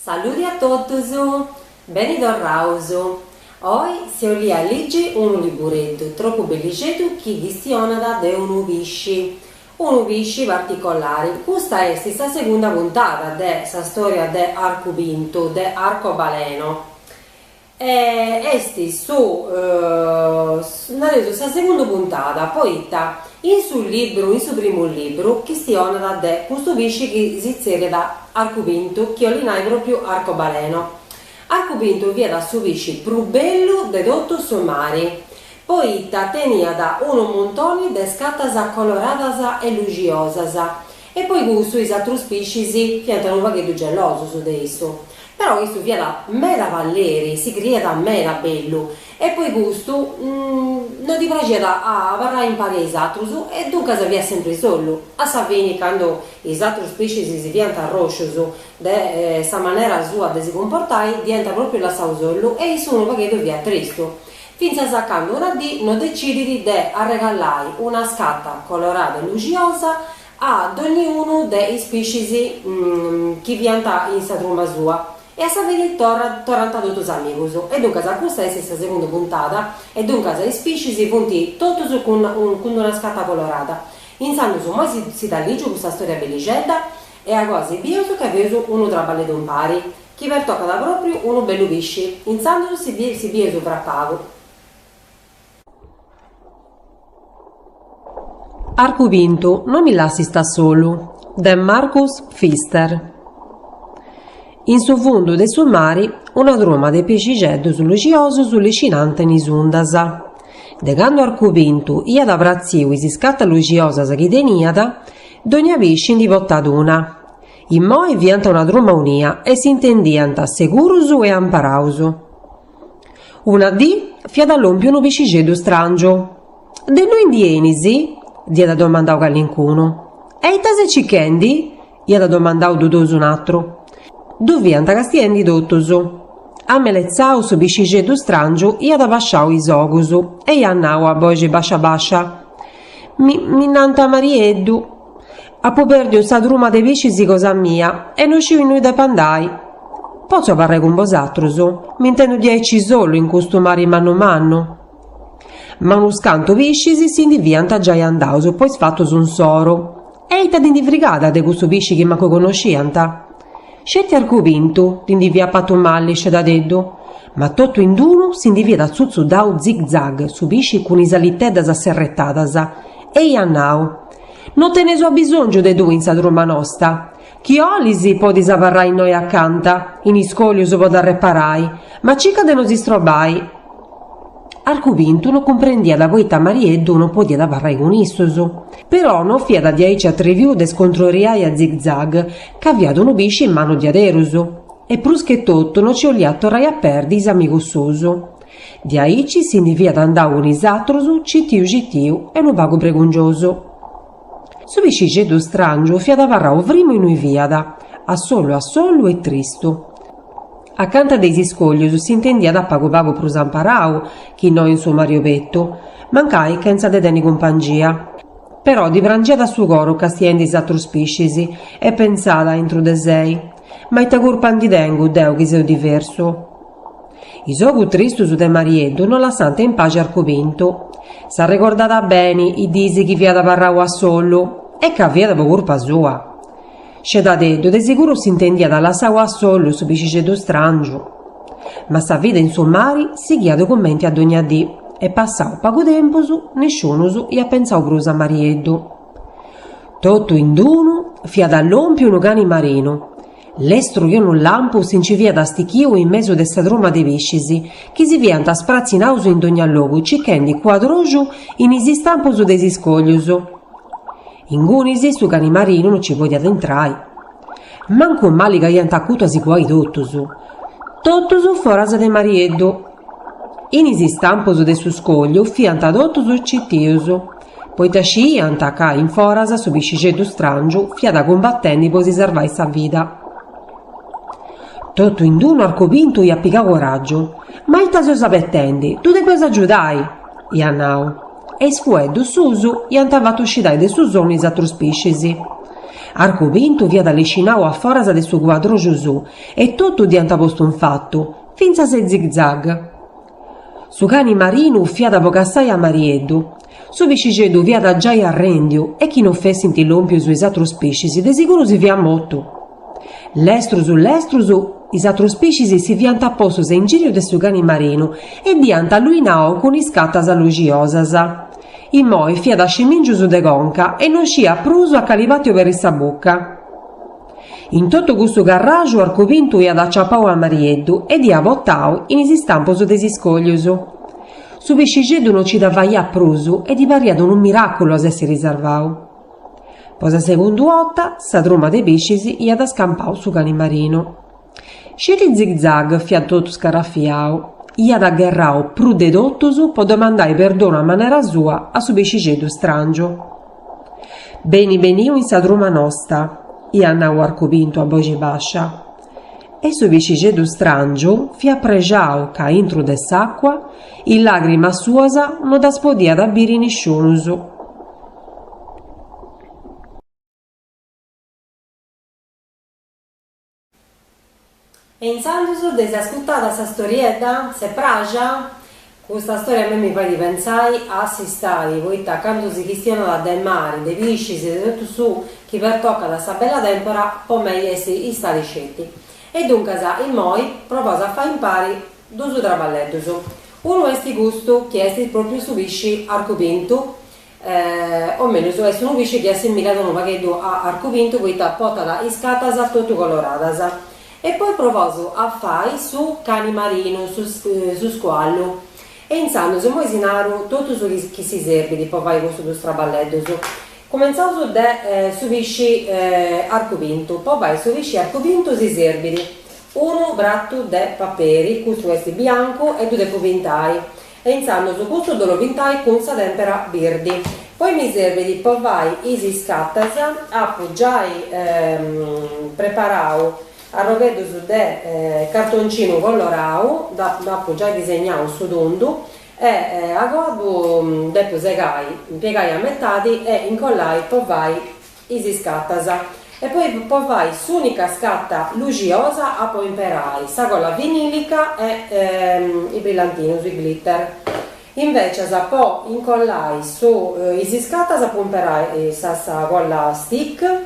Saluti a tutti, bentornati. Oggi si lì a leggere un libretto troppo bellicetto che gestionata da un pesce particolare. Questa è la seconda puntata della storia di Arcubinto, di Arcobaleno. Esti la seconda puntata, poi in suo primo libro, che si onora da questo pesce che si segue da Arcubinto, che è proprio Arcobaleno. Arcubinto viene da suo pesce più bello di tutto il mare. Poi tenia da un montone di scattas coloradas e luciosas. E poi questo i altri pesci diventano un po' geloso su questo. Però questo viene da mera valleri, si crea da mera bello. E poi questo non ti piace a parlare in pari ai altri e dunque si via sempre solo. A Savini quando gli altri pesci si diventano roccioso, questa maniera sua di si comportare diventa proprio la solo e sono un po' via tristo. Finché quando una di non decidi di regalare una scatta colorata e luciosa ad ognuno dei pesci che viene in questa tromba sua. E a sapere tornano tutti gli amici. E dunque questa è la seconda puntata e dunque i pesci si punti tutti con una scatta colorata. Intanto si dà lì questa storia bellicetta e a cose bioso che avevo uno traballo di un pari che per tocca da proprio uno bello pesce. Intanto si bieso fra pago. Arcubinto non mi lasci sta solo, de Marcus Pfister. In su fondo de su mari una droma de pescigeddos luciosos lucinante in isundasa. De cando Arcubinto ia da braziu si scatta luciosas chi teniada, dogna pesci in divotaduna. In moi vianta una droma unia e si intendianta segurusu e amparausu. Una dì fia dall'ompio un pescigeddu strangio. De noi indienisi? Dia da domandau gallincuno. Eita se cichendi? Ia da domandau dudosu un altro. Dovianta castiendi dottoso. Amelezzau su pescigeddu strangio ia da basciau is ogusu e iannau a boge bascia. Minnanta Marieddu. A poperdio sa druma de pesci cosa mia e non sciu noi da pandai. Pozzo parre con vosatruso? Mi intendo di aici solo in questo mare manno. Ma uno scanto pesci si indivianta già andauso, poi sfattoso un soro. Eita d'indifrigata de questo pesci che manco conoscianta. Scetti Arcubinto, t'indivia patto mallisce da deddo, ma tutto in duno si indivia da zuzzu dau zig-zag, su bisci con isalittedas asserrettadas, e iannau. Non te ne so bisogno de due in sa droma nosta. Chi olisi può disavarrai in noi accanta, in iscoliuso può da reparai, ma cica de non si strobai. Arcubinto non comprendia da poeta Marieddu non podia da varrai con issoso. Però non fia da diaici atreviu de scontroriai a zig-zag, che avviato uno bisci in mano di aderuso. E prusche tutto non ci olia torrai a perdi is amigossoso. Diaici si indivia ad andau un isattrosu, citiu e non vago pregungioso. Su biscigeddu strangio fia da varrau vrimo in ui viada, a solo e tristo. Accanto a dei scoglios si intendia da pago prusamparau, chi no in suo mariobetto, mancai senza de deni compangia. Però di brangia da suo coro castiendi s'altro spiscisi e pensada intro de sei, ma ita curpan di dengu deu chi seu diverso. Isogu tristu su de Marieddu non la santa in pace Arcubinto. S'ha ricordata bene i disi chi via da parrau a solo e che avvia da curpa sua. C'è da deddo, de sicuro si intendia da la sagua a solo su pescigeddu strangio. Ma sa vita in suo mari si chia documenti ad ogni dì e passau pago temposu, nesciunusu e a pensau prus a Marieddu. Tutto in duno fia dall'ompio un cani marino. L'estro io un lampo si incivia da stichiu in mezzo de sta droma de pescisi, che si vianta sprazzinausu in ogni luogo, cichendi quadrogiu in isi stamposu de scogliusu. In gunisi su cani marino non ci podia entrare. Manco mali che ianta acuto a si guai tottosu foras de Marieddu. In isi stamposu de su scoglio fianta dottosu cittiusu. Poi tascianta ca in foras su biscigeddu strangio fia da combattendi poi si salvai sa vita. Tutto in duno Arcubinto ia pica coraggio. Ma ita se sapettendi, tu te puoi aggiudai, iannau. E sfueddu susu iantava uscidai de su zoni is altros pescisi. Arcovinto via dall'escinau a foras de su quadro Gesù e tutto diventa posto un fatto, finza se zigzag. Su cani marinu fiat a pocassai a Marieddu. Su piscigeddu fiat a giai arrendiu e chi non fessint lompius is atros pescis de sicuru si fiat mortu. Lestrus, is atros pescis si fiant appostos in giro de su cani marinu e diant alluinao con iscattas allugiosas. Immoi fiat a scimingius de conca e non scia prusu a calivatio per sa bocca. In tutto questo garraju Arcovinto iat acciappau a Marieddu e dia bottau in is istampos de s'iscoglius. Su piscigeddu non ci davaiat prusu e di pariat un miracolo a essi riservau. Posa segundu otta, sa troma de piscis iat scampau su cani marino. Sceti zigzag fiat totu scaraffiau. Iat agherrau pru de totus po domandare perdono a manera sua a su piscigeddu strangio. Beni beniu in sa troma nosta, iat nau Arcovinto a voce bascia. E su piscigeddu strangio fiat pregiau ca intro de s'acqua in lagrima suosa non das podiat abire nisciunus. E in Sandus desi ascoltata sa storietta, se pragia, questa storia a me mi fa di pensare a si stati, poiché quando si chistiona del mare, dei pesci, di tutto su, chi per tocca da sta bella tempora, poi meglio essi stati scelti. E dunque, il moi propose a fare impari due traballetti. Uno è sti gusto che è proprio su pesci Arcovinto, o meglio, su un pesce che è assimilato un pachetto a Arcovinto, poiché porta iscatas tutto coloradas. E poi proposo a fare su cani marino, su squallo. E insomma, noi sinaru tutto su che si serve di poi fare questo traballetto. Cominciamo su pesci Arcovinto, poi vai su pesci Arcovinto si serve uno bratto di paperi, questo è bianco e due pintai. E insomma, su questo lo pintai con sa tempera verde. Poi mi serve di poi vai isi scattas, appoggiai preparau arroghetto su de cartoncino colorau, dopo già disegnato su tondo e a godo dopo segai, piegai a metà e incollai poi vai isi scattas e poi vai su unica scatta luciosa a poi imperai sa colla vinilica e i brillantini, sui glitter. Invece se poi incollai su isi scattas a poi imperai sa colla stick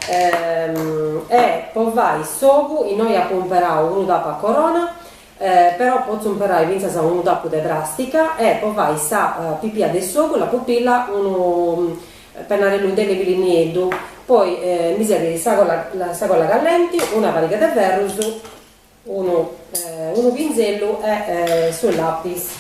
e poi vai sopra e noi pomperau uno dopo a corona però posso imparare pensa sa uno dopo di plastica e poi vai sa pipia del sopra la pupilla uno pennarello delle vilinieddu poi mi serve di sacola callenti una parica di ferro uno pinzello e sul lapis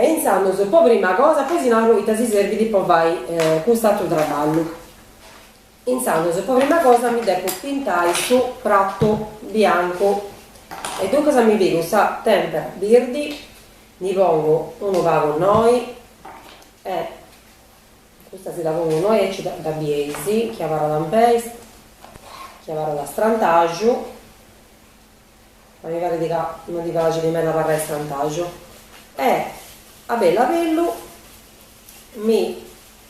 insomma, poi prima cosa, poi si naruita si serve di poi vai quest'altro traballo. Insomma, poi prima cosa mi devo pintare su prato bianco e dunque se mi vedo sa tempera verdi, ne pongo uno pago noi e questa si la pongo noi e ci da biesi, chiavara da un paste, chiavara da strantaggio, ma mi pare di che non ti piace di me la parra di strantaggio. E a bella bello mi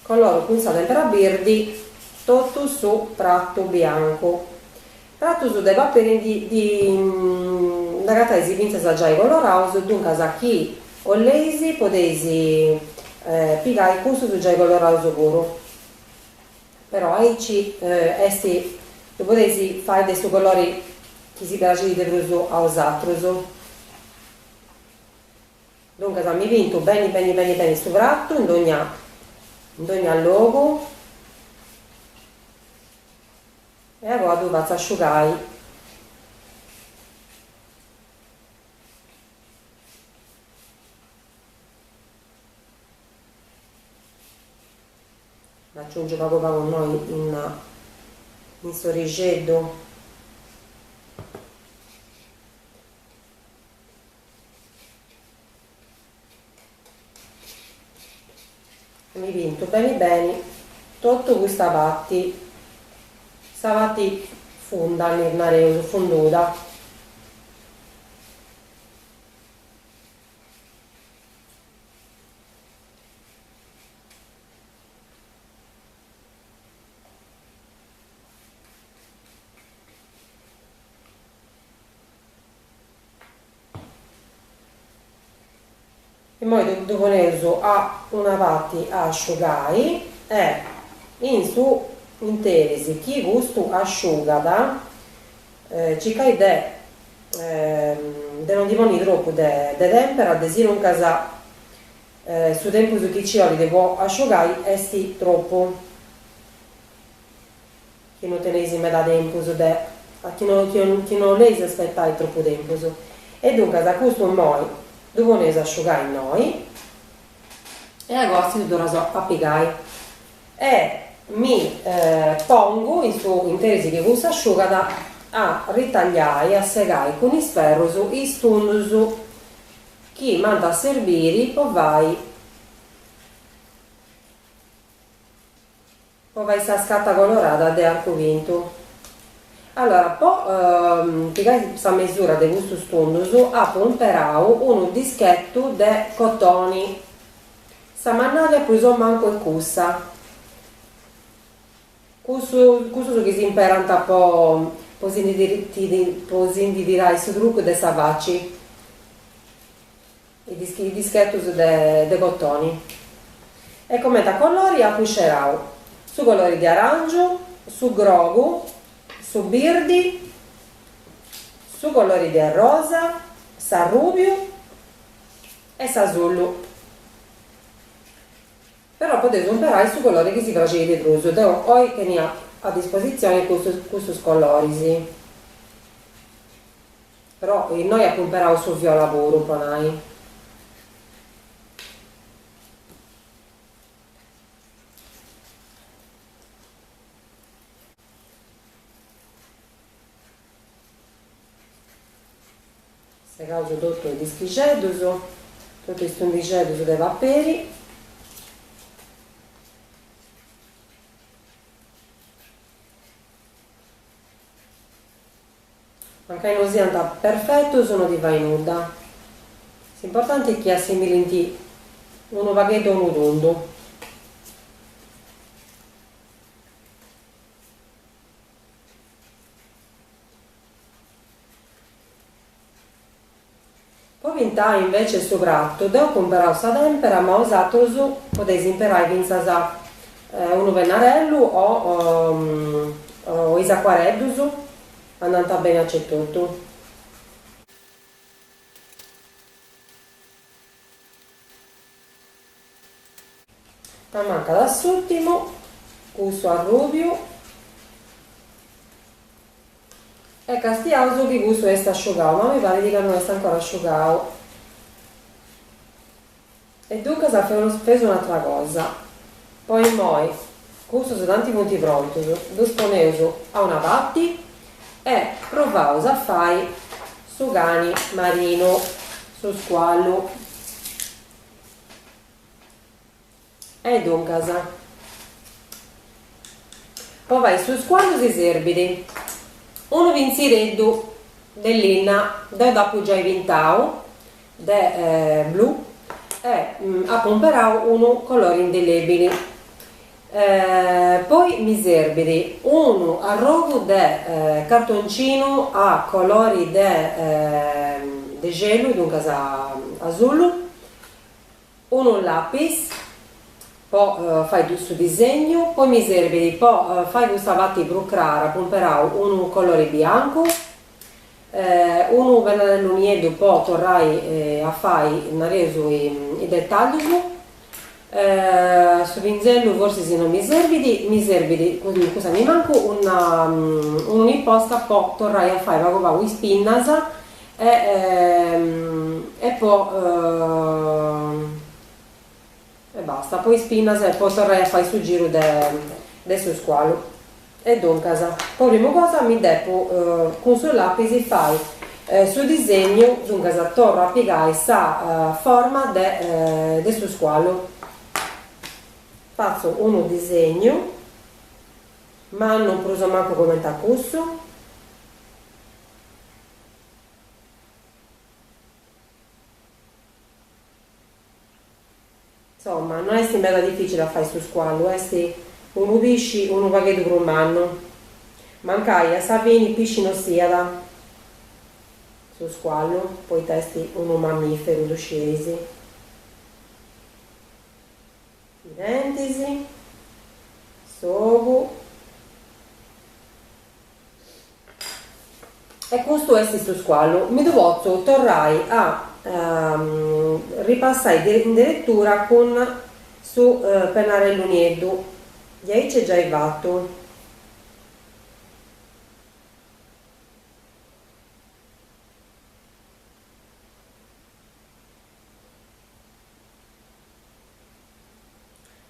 coloro con sa tempera verdi tutto su prato bianco tratto su dei paperi di da catesi pinza saggiai colorato dunque sa chi o lesi potesi piegare questo su già colorato puro però aici esti lo potesi fare dei suoi colori che si piace di più aos altros. Dunque mi pinto bene sto prato in ogni logo e ora faccio asciugare aggiungo poco con noi in sorrigetto mi pinto bene tutto questa patti fonda nel nareo fonduta e poi dopo neuso a una parte a asciugai e in su interesi chi gusto asciugata circa de non dimoni troppo de tempera de si non casa su tempo su chi ci oli devo asciugai esti troppo che non tenesi metà tempo su de chi non lei si aspettai troppo tempo su e dunque da questo noi dopo ne asciugai noi e agosto dovrò a piegai e mi pongo in su interesi che questa asciugata a ritagliare a segai con i sferroso i stunduso chi manda a servire poi vai sta scatta colorata di arcovinto. Allora poi piegai questa misura di questo stunduso a pomperau un dischetto di cotoni sta mannaglia poi sono manco in cussa questo che si imperanta un po' Posindi dirai su trucco de savacci i dischetti de cottoni e come da colori accuscerau su colori di arancio, su grogu, su birdi, su colori di rosa, sa rubio e sa azzurro. Però potete imparare su colori che si faceva di truso poi tenia a disposizione questi colori sì. Però noi a comprare su viola puro panai se causo tutto i dischicetti tutto i stondicetti dei paperi anche non sia perfetto sono di vai nuda l'importante è che assimili uno vaghetto uno tondo poi pintare invece il suo prato devo comprare questa tempera ma usato su potete imparare pinza uno pennarello o isacquarello su andando bene a tutto. Ma manca da suttimo questo a rubio e castiauso che questo è asciugato ma mi pare che non è ancora asciugato e dunque si è un'altra cosa poi noi questo sono tanti punti pronti lo sponeso a una parte e provavo a fare su cani marino su squallo e dunque poi vai su squallo si serve uno vinzireddo dell'inna da appoggiare vintao de blu e a pomperao uno colore indelebili poi mi serve uno arrovo de cartoncino a colori de gelo dunque azzurro uno lapis poi fai questo disegno poi mi serve poi fai questa vatti brucrara pomperao uno colore bianco uno pennarello niedo poi torrai a fare i dettagli su pinzello forse se non mi serve cosa mi manco un'imposta poi torrai a fare la spinnasa e poi e basta poi spinnasa e poi torrai a fare sul giro del suo squalo e dunque poi prima cosa mi devo con sul lapis fai sul disegno dunque torno a piegare questa forma del suo squalo faccio uno disegno ma non proso manco come taccusso insomma non è sembrata difficile a fare su squalo uno pisci uno paghetto per un anno mancaia sapini pisci non sia su squalo poi testi uno mammifero do scesi i dentisi, sogu. E questo è sto squallo. Mi dovozzo tornare a ripassare in lettura con su pennarello nieddu. Ieri c'è già il fatto.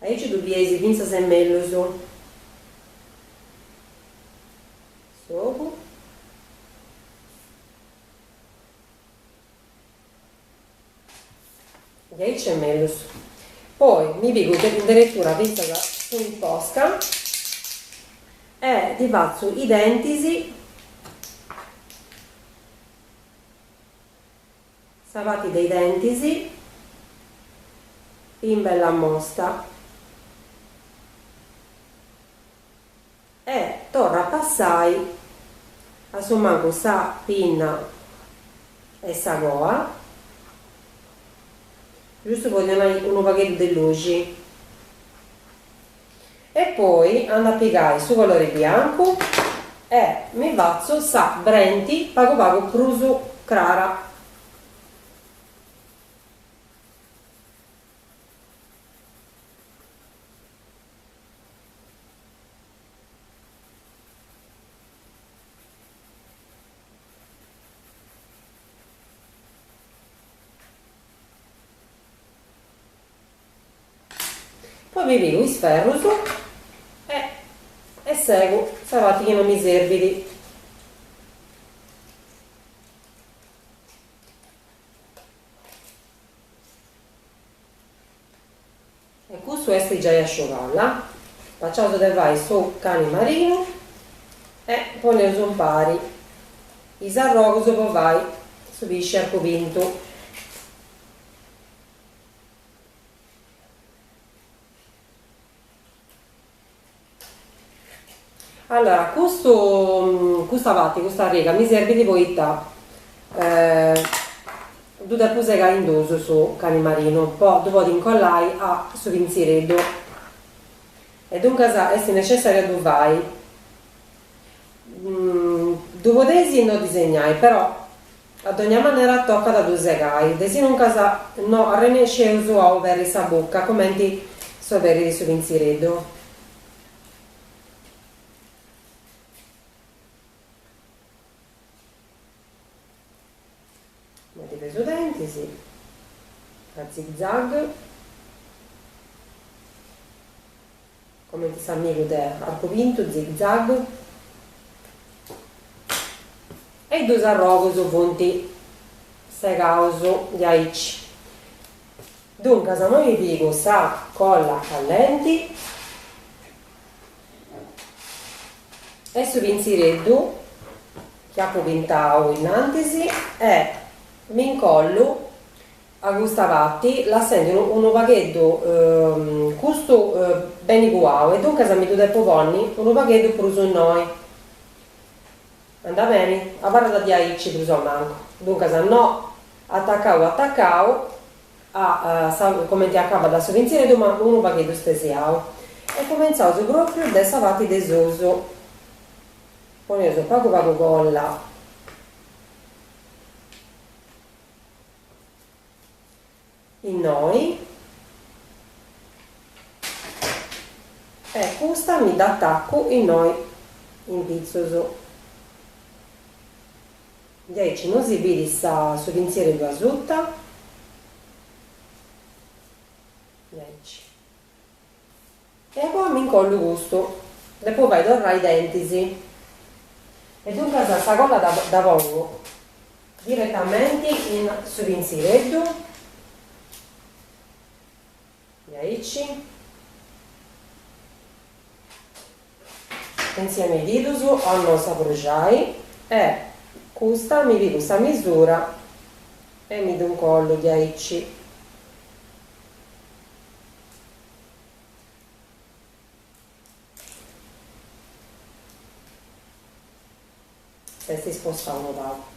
Aici dubiesi vinsa semmello su. Sogu. E c'è meglio. Poi mi dico che addirittura vista da in posca e ti faccio i dentisi salvati dei dentisi in bella mosta e torna a passare a sommanco sa pinna e sa goa giusto voglio un paghetto di luci e poi ando a piegare su colore bianco e mi faccio sa brenti pago pruso crara. Poi mi piego i sferruso e seguo, sapete che non mi serve. E questo è già asciugata. Facciamo del vai su cane marino e poi ne uso un pari. I sarrogo poi vai su bisci arcovinto. Allora, questa riga mi serve di poita due puse carindoso su cane marino, poi dopo di incollare a su vinzireddo e dunque è necessario due vai dopo desi non disegnai, però ad ogni maniera tocca da due segai, desi non casa no arrenesce uso a overe sa bocca, commenti so veri di su vinzireddo. Metti preso denti, sì, a zig-zag, come ti sa amico di arcovinto, zig-zag, e due arrogo su fonti segauso di aici. Dunque, se noi dico sa colla callenti e su vinzireddu chiappo pintao innantisi e mi incollo a questa parte lasciando un paghetto questo ben uguale e dunque se mi devo ponni un paghetto per uso noi andrà bene a parte di aici per uso manco dunque se no attaccavo come ti accaba da sovinziere ma un paghetto stesiao e cominciavo proprio da savati desoso ponevo poco colla in noi e questa mi dà attacco in noi in pizzoso ci non si vede sta su pensiero di asutta e poi mi incollo questo e poi vai a tornare i dentisi e dunque questa colla da pongo direttamente in su pensiero aici insieme ai dito a non saprugiai e questa mi vedo questa misura e mi do un collo di aici se si sposta uno da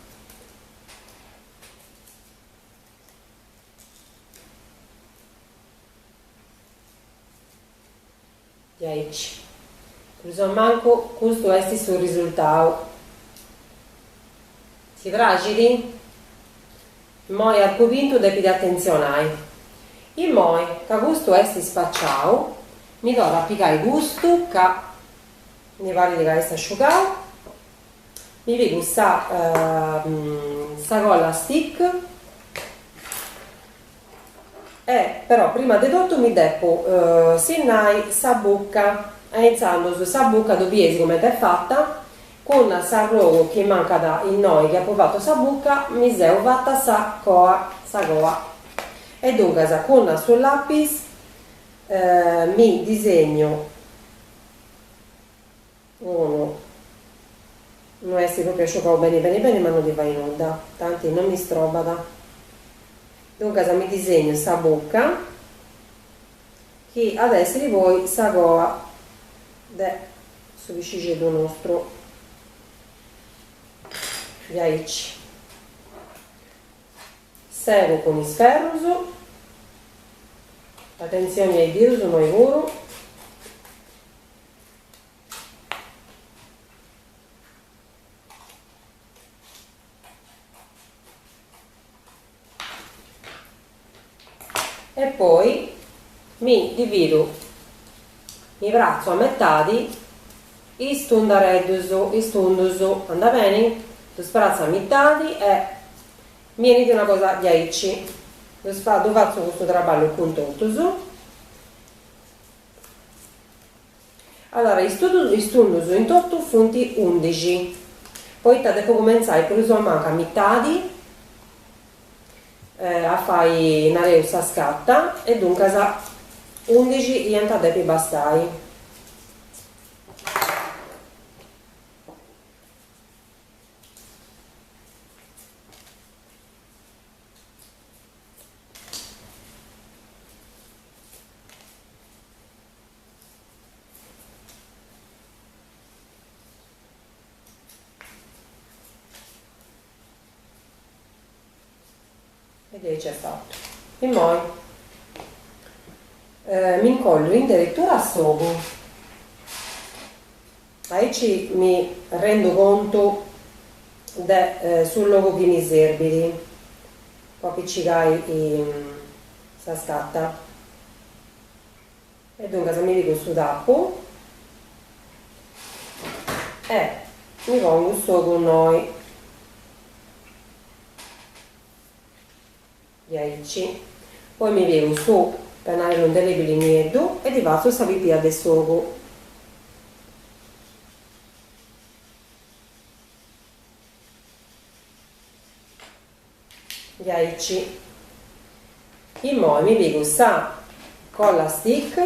Jaici. Manco questo è il risultato. Si fragili? Moi al cubinto devi attenzionare. E moi, che questo è spacciato, mi do a piccare gusto che mi pare di che sta asciugato. Mi vedo sta colla stick. Però prima di tutto mi devo sennai sa bocca, iniziando su sa bocca dopo come è fatta, con sa rogo che manca da in noi che ha provato sa bocca, mi sono fatta sa coa. E dunque con sul lapis mi disegno uno, non è proprio asciugato bene, ma non ti fai nulla, tanti non mi strobata. Dunque mi disegno sta bocca che adesso di voi sa coa su vicino nostro jaici. Seguo con il sferruso, attenzione ai virus, non ai voro. E poi mi divido il braccio a metà e stundoso, anda bene? Lo sprazzo a metà e mi viene una cosa di aici. Lo faccio questo traballo con tutto. Allora, stundoso in tutto funti 11. Poi devo cominciare per usare manca a metà a fare una reusa scatta e dunque 11 diventa devi bastare. Vedete c'è fatto. E poi mi incollo addirittura a sogo. Aici mi rendo conto sul logo che mi serve poi appiccicare sa scatta e dunque se mi dico su tappo mi pongo sto con noi aici. Poi mi vedo su pennare l'ondelebile nieddo e di fatto sta via del sogo. Aici. E poi mi vedo sta colla stick,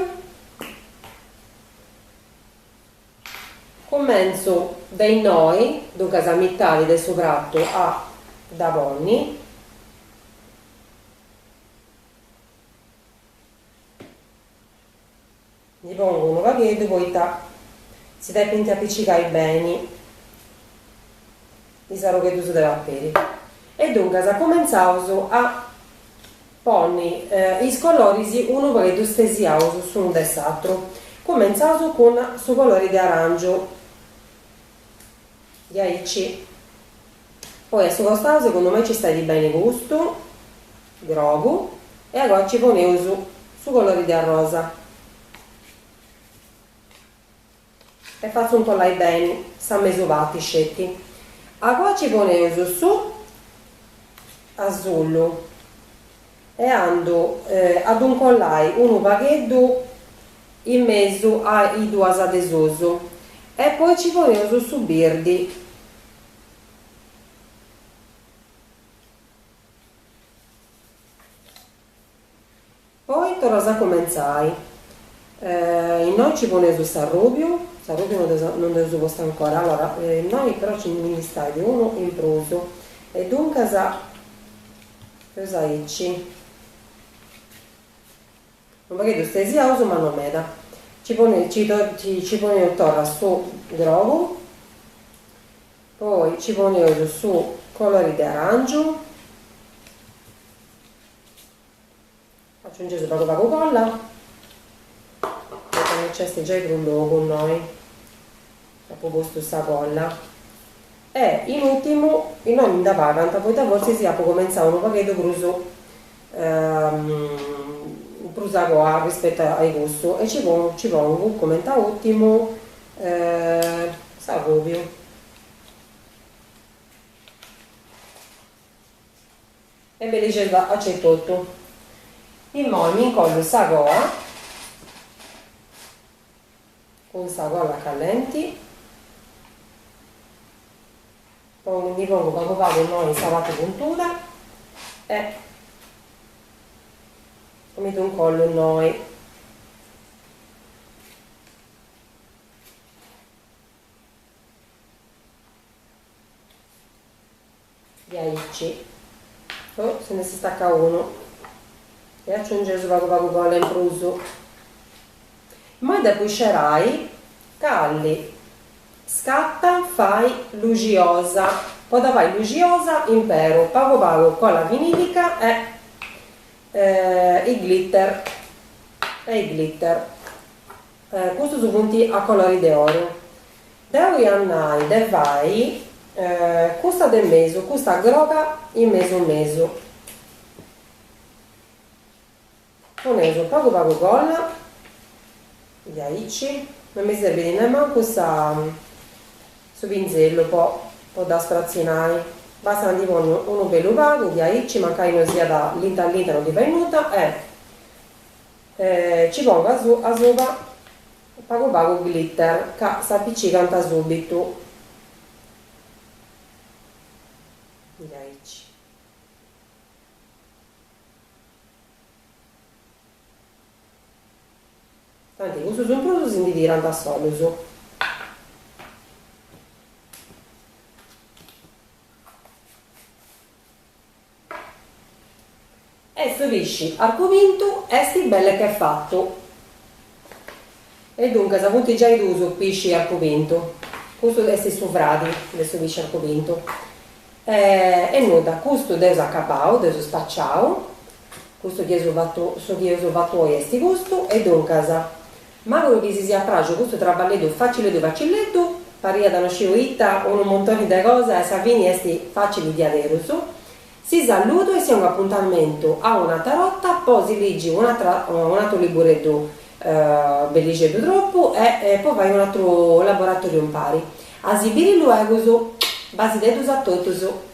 commenzo dai noi, dunque a metà del soprattutto a da bonni. Gli pongo un vaghetto, poi si deve appiccicare bene i sarò si deve apperi. E dunque ho cominciato a porre i colori uno vaghetto stesiato su un dell'altro. Cominciato con su colore di arancio di aici. Poi a questo costato secondo me ci sta di bene gusto grogo e allora ci ponevo su colore di rosa. E faccio un collai bene, sta mesovati scetti. A qua ci ponevo su azzurro e ando ad un collai un vaghetto in mezzo ai due adesoso e poi ci ponevo su verdi. Poi torno a cominciare. Noi ci ponevo su sarrubio non devo posto ancora, allora noi però ci ne stai di uno in pruso e dunque usaici non perché tu stai uso ma non meda ci pone il torra su grovo, poi ci pone su colori di arancio, aggiunge su poco colla c'è già il con noi, dopo posto sta colla. E in ultimo, in non da paganta, poi da forse si può cominciare un pacchetto cruso prusago rispetto ai gusti e ci pongo come da ultimo savovio. E ve li c'è tutto. In mo mi incollo sta goa con sta gola callenti, poi mi pongo poco poco noi insalata puntura e metto un collo noi. Di aici. Oh, se ne si stacca uno e aggiunge su poco poco colla in pruso. Ma dopo scerai calli scatta fai lugiosa, poi fai lugiosa impero poco poco con la vinilica e i glitter questo sono punti a colori d'oro. Devi andare de vai questa del meso, questa groga in meso poneso poco poco colla gli aici, non mi serve di nemmeno questa su pinzello po' da sprazzinare, basta di uno bello vago di aici magari non sia da all'interno di venuta e ci pongo a sopra poco glitter che si appiccicano subito. Tanti, questo sono prodotto si individuano da solo. E se visci argomento, esti belle che è fatto. E dunque, se appunto già uso pisci argomento, questo è sovradi, adesso visci argomento. E nuda, questo devo accapao, devo spacciao, questo che ho fatto è sti gusto, e dunque, ma quello che si sia fragile, questo traballetto facilletto, paria da una scivolita o un montone di cose, e Savini è facile di adesso. Si saluto e si ha un appuntamento a una tarotta, poi si legge un altro libretto bellissimo troppo e poi vai in un altro laboratorio impari. A Sibiri lo è così, basi a tutto.